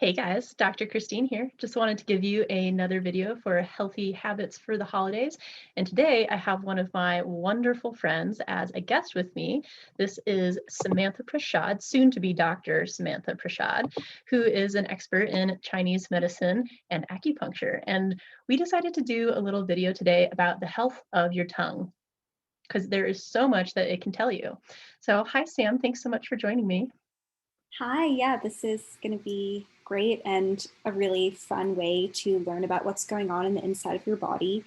Hey guys, Dr. Christine here. Just wanted to give you another video for healthy habits for the holidays. And today I have one of my wonderful friends as a guest with me. This is Samantha Prashad, soon to be Dr. Samantha Prashad, who is an expert in Chinese medicine and acupuncture. And we decided to do a little video today about the health of your tongue because there is so much that it can tell you. So hi, Sam. Thanks so much for joining me. Hi, yeah, this is going to be great and a really fun way to learn about what's going on in the inside of your body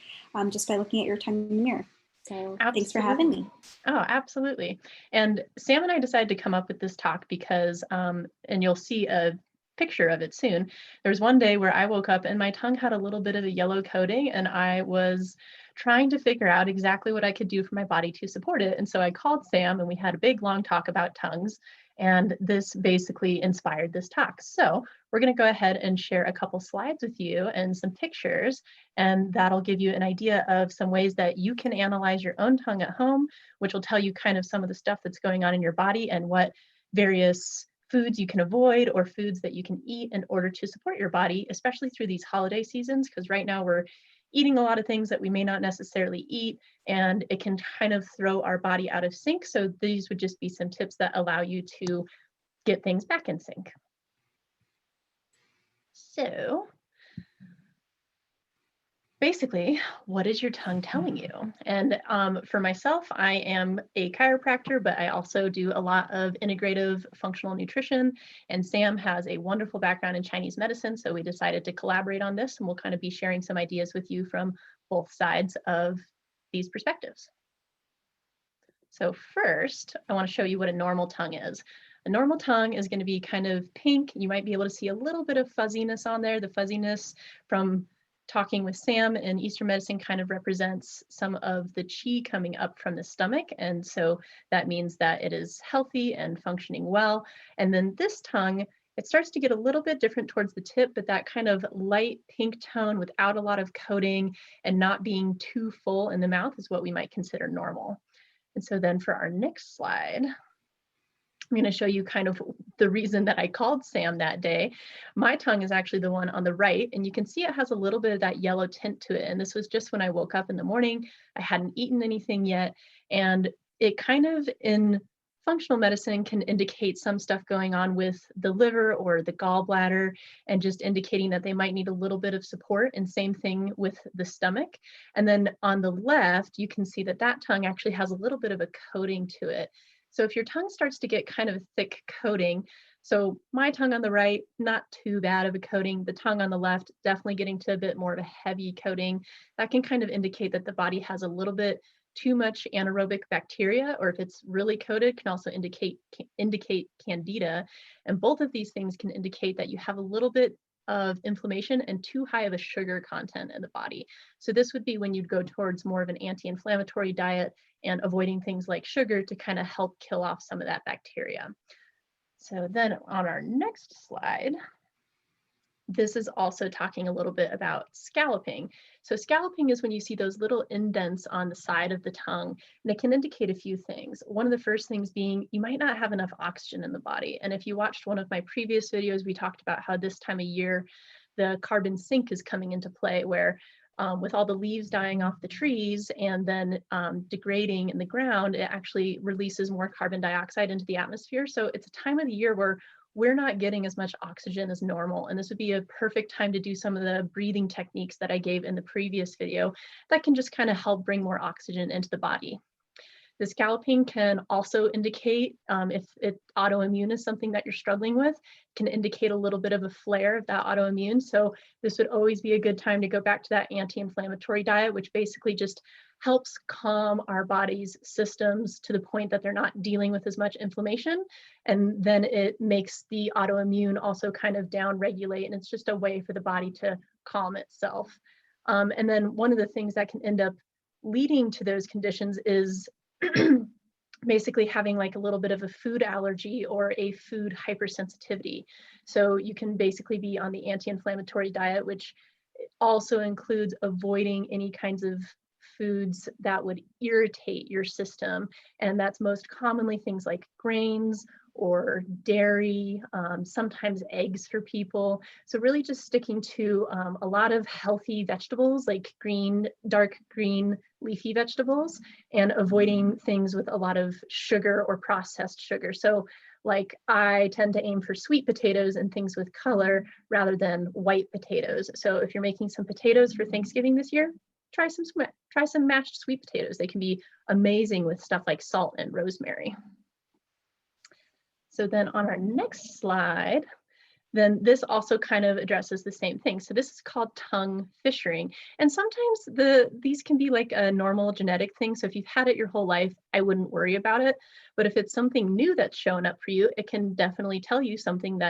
just by looking at your tongue in the mirror. So thanks for having Absolutely. me. Oh, absolutely. And Sam and I decided to come up with this talk because, and you'll see a picture of it soon. There was one day where I woke up and my tongue had a little bit of a yellow coating, and I was trying to figure out exactly what I could do for my body to support it. And so I called Sam and we had a big long talk about tongues. And this basically inspired this talk. So we're going to go ahead and share a couple slides with you and some pictures, and that'll give you an idea of some ways that you can analyze your own tongue at home, which will tell you kind of some of the stuff that's going on in your body and what various foods you can avoid or foods that you can eat in order to support your body, especially through these holiday seasons, because right now we're eating a lot of things that we may not necessarily eat, and it can kind of throw our body out of sync. So these would just be some tips that allow you to get things back in sync. So basically, what is your tongue telling you? And for myself, I am a chiropractor, but I also do a lot of integrative functional nutrition. And Sam has a wonderful background in Chinese medicine. So we decided to collaborate on this, and we'll kind of be sharing some ideas with you from both sides of these perspectives. So first, I want to show you what a normal tongue is. A normal tongue is going to be kind of pink. You might be able to see a little bit of fuzziness on there. The fuzziness from talking with Sam in Eastern medicine kind of represents some of the qi coming up from the stomach. And so that means that it is healthy and functioning well. And then this tongue, it starts to get a little bit different towards the tip, but that kind of light pink tone without a lot of coating and not being too full in the mouth is what we might consider normal. And so then for our next slide, I'm going to show you kind of the reason that I called Sam that day. My tongue is actually the one on the right, and you can see it has a little bit of that yellow tint to it. And this was just when I woke up in the morning. I hadn't eaten anything yet. And it kind of in functional medicine can indicate some stuff going on with the liver or the gallbladder, and just indicating that they might need a little bit of support. And same thing with the stomach. And then on the left, you can see that that tongue actually has a little bit of a coating to it. So if your tongue starts to get kind of a thick coating, so my tongue on the right, not too bad of a coating. The tongue on the left, definitely getting to a bit more of a heavy coating. That can kind of indicate that the body has a little bit too much anaerobic bacteria, or if it's really coated, can also indicate candida. And both of these things can indicate that you have a little bit of inflammation and too high of a sugar content in the body. So this would be when you'd go towards more of an anti-inflammatory diet and avoiding things like sugar to kind of help kill off some of that bacteria. So then on our next slide, this is also talking a little bit about scalloping. So scalloping is when you see those little indents on the side of the tongue, and it can indicate a few things. One of the first things being you might not have enough oxygen in the body. And if you watched one of my previous videos, we talked about how this time of year, the carbon sink is coming into play, where with all the leaves dying off the trees and then degrading in the ground, it actually releases more carbon dioxide into the atmosphere. So it's a time of the year where we're not getting as much oxygen as normal. And this would be a perfect time to do some of the breathing techniques that I gave in the previous video that can just kind of help bring more oxygen into the body. The scalloping can also indicate if autoimmune is something that you're struggling with, can indicate a little bit of a flare of that autoimmune. So this would always be a good time to go back to that anti-inflammatory diet, which basically just helps calm our body's systems to the point that they're not dealing with as much inflammation. And then it makes the autoimmune also kind of down regulate. And it's just a way for the body to calm itself. And then one of the things that can end up leading to those conditions is basically having like a little bit of a food allergy or a food hypersensitivity. So you can basically be on the anti-inflammatory diet, which also includes avoiding any kinds of foods that would irritate your system. And that's most commonly things like grains or dairy, sometimes eggs for people. So really just sticking to a lot of healthy vegetables like green, dark green leafy vegetables, and avoiding things with a lot of sugar or processed sugar. So like I tend to aim for sweet potatoes and things with color rather than white potatoes. So if you're making some potatoes for Thanksgiving this year, try some mashed sweet potatoes. They can be amazing with stuff like salt and rosemary. So then on our next slide, then this also kind of addresses the same thing. So this is called tongue fissuring. And sometimes these can be like a normal genetic thing. So if you've had it your whole life, I wouldn't worry about it. But if it's something new that's shown up for you, it can definitely tell you something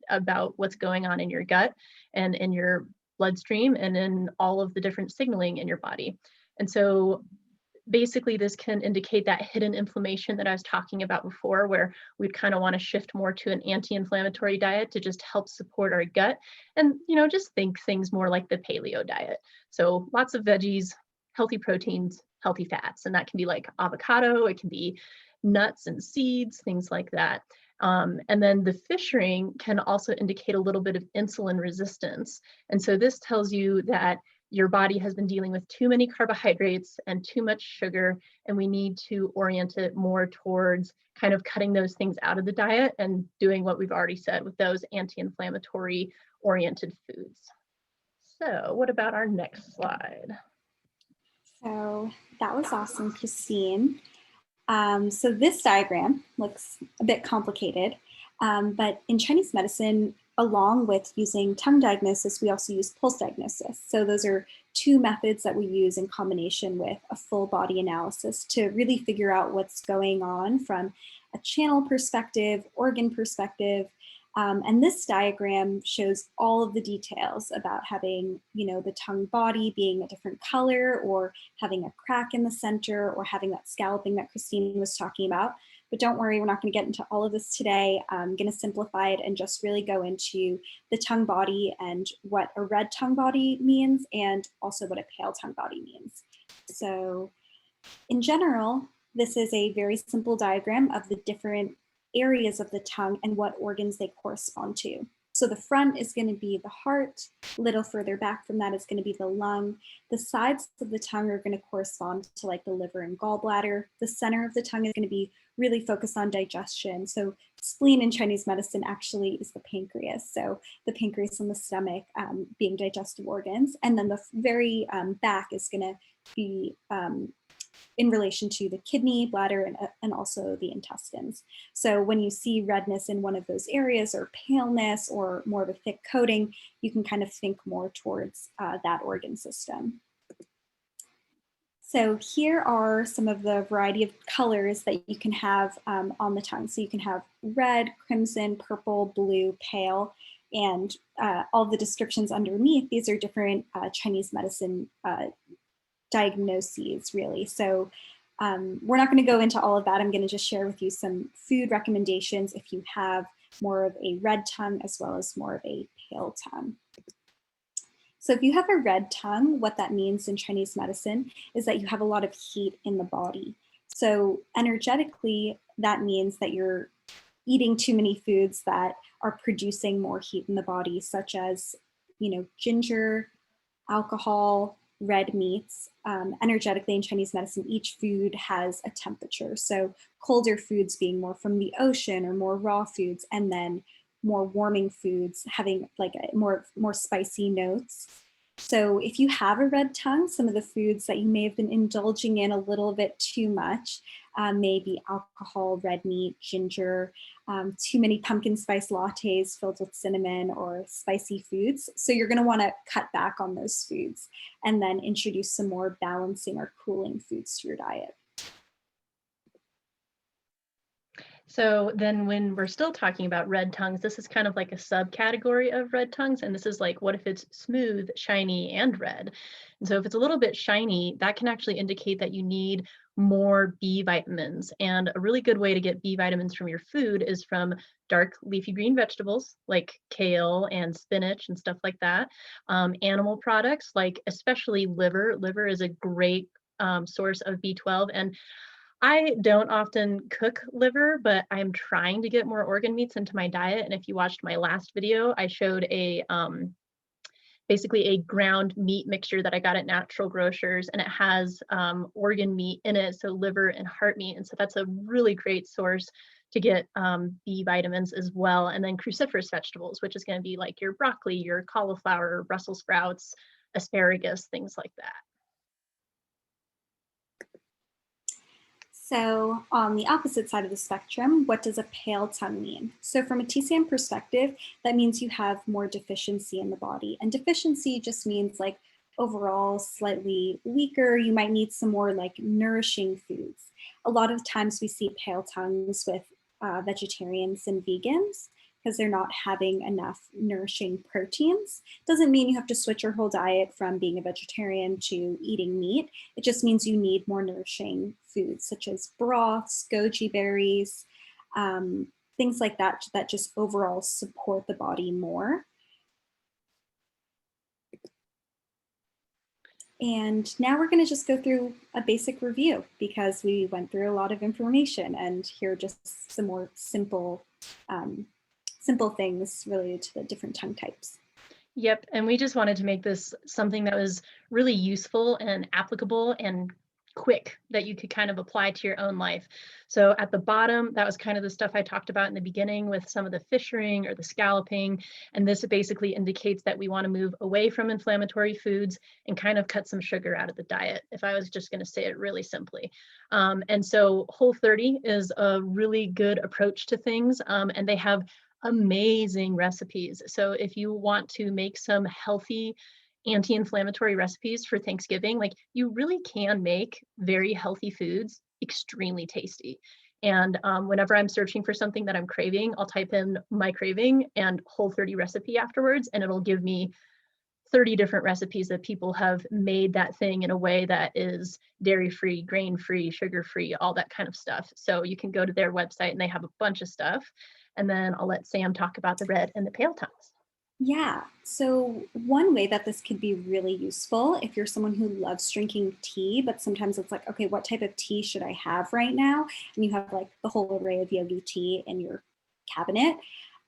about what's going on in your gut and in your bloodstream and in all of the different signaling in your body. And so basically this can indicate that hidden inflammation that I was talking about before, where we'd kind of want to shift more to an anti-inflammatory diet to just help support our gut. And, just think things more like the paleo diet. So lots of veggies, healthy proteins, healthy fats. And that can be like avocado, it can be nuts and seeds, things like that. And then the fissuring can also indicate a little bit of insulin resistance. And so this tells you that your body has been dealing with too many carbohydrates and too much sugar, and we need to orient it more towards kind of cutting those things out of the diet and doing what we've already said with those anti-inflammatory oriented foods. So what about our next slide? So that was awesome, Christine. So this diagram looks a bit complicated, but in Chinese medicine, along with using tongue diagnosis, we also use pulse diagnosis. So those are two methods that we use in combination with a full body analysis to really figure out what's going on from a channel perspective, organ perspective. And this diagram shows all of the details about having, the tongue body being a different color, or having a crack in the center, or having that scalloping that Christine was talking about. But don't worry, we're not going to get into all of this today. I'm going to simplify it and just really go into the tongue body and what a red tongue body means, and also what a pale tongue body means. So in general, this is a very simple diagram of the different areas of the tongue and what organs they correspond to. So the front is going to be the heart, a little further back from that is going to be the lung. The sides of the tongue are going to correspond to like the liver and gallbladder. The center of the tongue is going to be really focused on digestion. So spleen in Chinese medicine actually is the pancreas. So the pancreas and the stomach being digestive organs. And then the very back is going to be in relation to the kidney, bladder, and also the intestines. So when you see redness in one of those areas, or paleness, or more of a thick coating, you can kind of think more towards that organ system. So here are some of the variety of colors that you can have on the tongue. So you can have red, crimson, purple, blue, pale, and all the descriptions underneath. These are different Chinese medicine diagnoses, really. So we're not going to go into all of that. I'm going to just share with you some food recommendations if you have more of a red tongue as well as more of a pale tongue. So if you have a red tongue, what that means in Chinese medicine is that you have a lot of heat in the body. So energetically, that means that you're eating too many foods that are producing more heat in the body, such as, ginger, alcohol, red meats. Energetically in Chinese medicine, each food has a temperature. So colder foods being more from the ocean or more raw foods, and then more warming foods having like a more spicy notes. So if you have a red tongue, some of the foods that you may have been indulging in a little bit too much, maybe alcohol, red meat, ginger, too many pumpkin spice lattes filled with cinnamon or spicy foods. So you're going to want to cut back on those foods and then introduce some more balancing or cooling foods to your diet. So then when we're still talking about red tongues, this is kind of like a subcategory of red tongues. And this is like, what if it's smooth, shiny, and red? And so if it's a little bit shiny, that can actually indicate that you need more B vitamins. And a really good way to get B vitamins from your food is from dark leafy green vegetables like kale and spinach and stuff like that. Animal products, like especially liver. Liver is a great source of B12. And I don't often cook liver, but I'm trying to get more organ meats into my diet. And if you watched my last video, I showed a basically a ground meat mixture that I got at Natural Grocers, and it has organ meat in it, so liver and heart meat. And so that's a really great source to get B vitamins as well. And then cruciferous vegetables, which is going to be like your broccoli, your cauliflower, Brussels sprouts, asparagus, things like that. So on the opposite side of the spectrum, what does a pale tongue mean? So from a TCM perspective, that means you have more deficiency in the body. And deficiency just means like overall slightly weaker. You might need some more like nourishing foods. A lot of times we see pale tongues with vegetarians and vegans because they're not having enough nourishing proteins. Doesn't mean you have to switch your whole diet from being a vegetarian to eating meat. It just means you need more nourishing foods such as broths, goji berries, things like that, that just overall support the body more. And now we're going to just go through a basic review because we went through a lot of information, and here are just some more simple things related to the different tongue types. Yep, and we just wanted to make this something that was really useful and applicable and quick that you could kind of apply to your own life. So at the bottom, that was kind of the stuff I talked about in the beginning with some of the fissuring or the scalloping. And this basically indicates that we want to move away from inflammatory foods and kind of cut some sugar out of the diet, if I was just going to say it really simply. And so Whole30 is a really good approach to things, and they have amazing recipes. So if you want to make some healthy anti-inflammatory recipes for Thanksgiving, like you really can make very healthy foods extremely tasty. And whenever I'm searching for something that I'm craving, I'll type in my craving and Whole30 recipe afterwards, and it'll give me 30 different recipes that people have made that thing in a way that is dairy-free, grain-free, sugar-free, all that kind of stuff. So you can go to their website and they have a bunch of stuff. And then I'll let Sam talk about the red and the pale tongues. Yeah, so one way that this could be really useful if you're someone who loves drinking tea, but sometimes it's like, okay, what type of tea should I have right now? And you have like the whole array of yogi tea in your cabinet.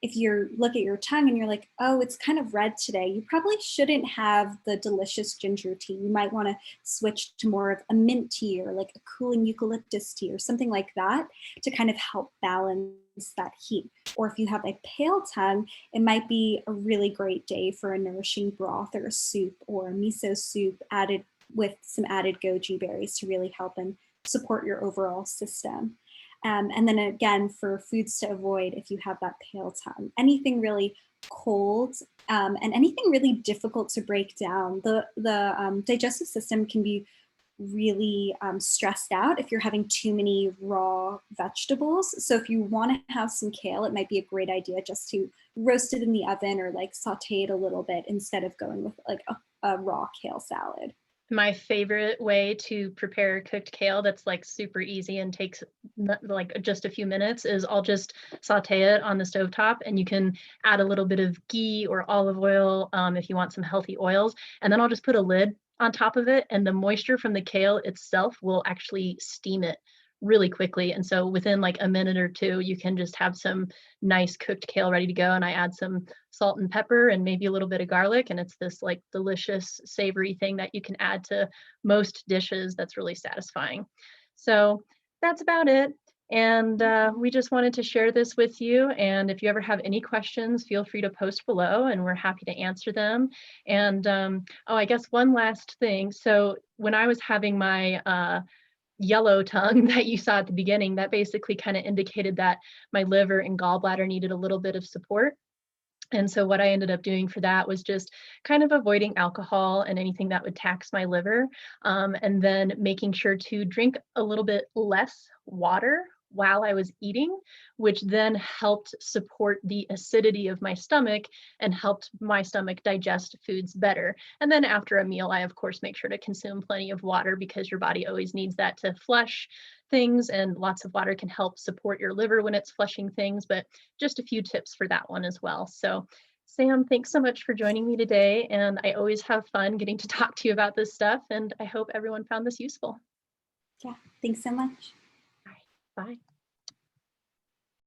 If you look at your tongue and you're like, oh, it's kind of red today, you probably shouldn't have the delicious ginger tea. You might want to switch to more of a mint tea or like a cooling eucalyptus tea or something like that to kind of help balance that heat. Or if you have a pale tongue, it might be a really great day for a nourishing broth or a soup or a miso soup added with some added goji berries to really help and support your overall system. And then again, for foods to avoid if you have that pale tongue, anything really cold and anything really difficult to break down. The digestive system can be really stressed out if you're having too many raw vegetables. So if you want to have some kale, it might be a great idea just to roast it in the oven or like saute it a little bit instead of going with like a raw kale salad. My favorite way to prepare cooked kale that's like super easy and takes like just a few minutes is I'll just saute it on the stovetop, and you can add a little bit of ghee or olive oil if you want some healthy oils. And then I'll just put a lid on top of it, and the moisture from the kale itself will actually steam it really quickly. And so within like a minute or two, you can just have some nice cooked kale ready to go. And I add some salt and pepper and maybe a little bit of garlic. And it's this like delicious savory thing that you can add to most dishes that's really satisfying. So that's about it. And we just wanted to share this with you. And if you ever have any questions, feel free to post below and we're happy to answer them. And oh, I guess one last thing. So when I was having my yellow tongue that you saw at the beginning, that basically kind of indicated that my liver and gallbladder needed a little bit of support. And so what I ended up doing for that was just kind of avoiding alcohol and anything that would tax my liver, and then making sure to drink a little bit less water while I was eating, which then helped support the acidity of my stomach and helped my stomach digest foods better. And then after a meal, I of course make sure to consume plenty of water because your body always needs that to flush things, and lots of water can help support your liver when it's flushing things, but just a few tips for that one as well. So Sam, thanks so much for joining me today. And I always have fun getting to talk to you about this stuff, and I hope everyone found this useful. Yeah, thanks so much. Bye.